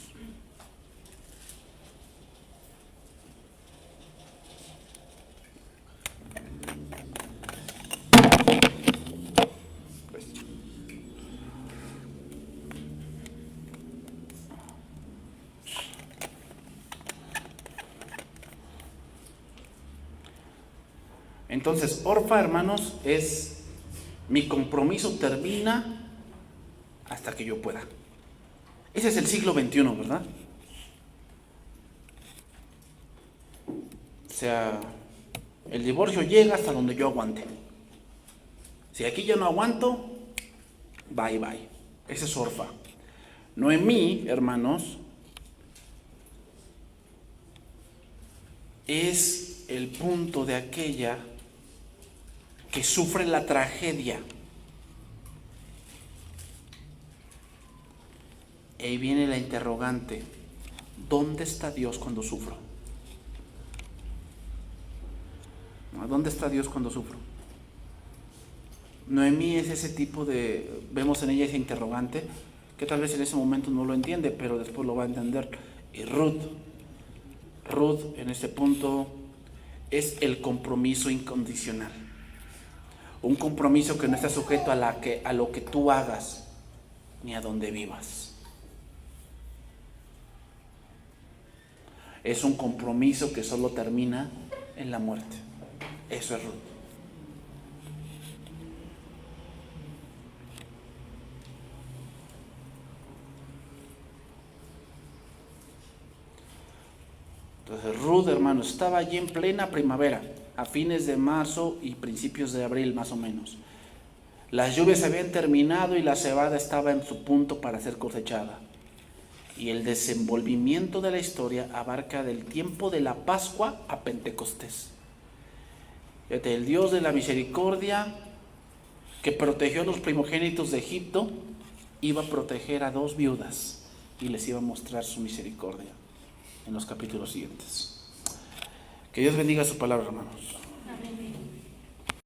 Entonces, Orfa, hermanos, es mi compromiso termina hasta que yo pueda. Ese es el siglo XXI, ¿verdad? O sea, el divorcio llega hasta donde yo aguante. Si aquí yo no aguanto, bye bye. Ese es Orfa. Noemí, hermanos, es el punto de aquella que sufre la tragedia. Ahí viene la interrogante: ¿dónde está Dios cuando sufro? ¿Dónde está Dios cuando sufro? Noemí es ese tipo de, vemos en ella ese interrogante, que tal vez en ese momento no lo entiende, pero después lo va a entender. Y Ruth en este punto es el compromiso incondicional. Un compromiso que no está sujeto a lo que tú hagas, ni a donde vivas. Es un compromiso que solo termina en la muerte. Eso es Ruth. Entonces Ruth, hermano, estaba allí en plena primavera, a fines de marzo y principios de abril más o menos. Las lluvias habían terminado y la cebada estaba en su punto para ser cosechada. Y el desenvolvimiento de la historia abarca del tiempo de la Pascua a Pentecostés. Fíjate, el Dios de la misericordia que protegió a los primogénitos de Egipto iba a proteger a 2 viudas y les iba a mostrar su misericordia en los capítulos siguientes. Que Dios bendiga su palabra, hermanos.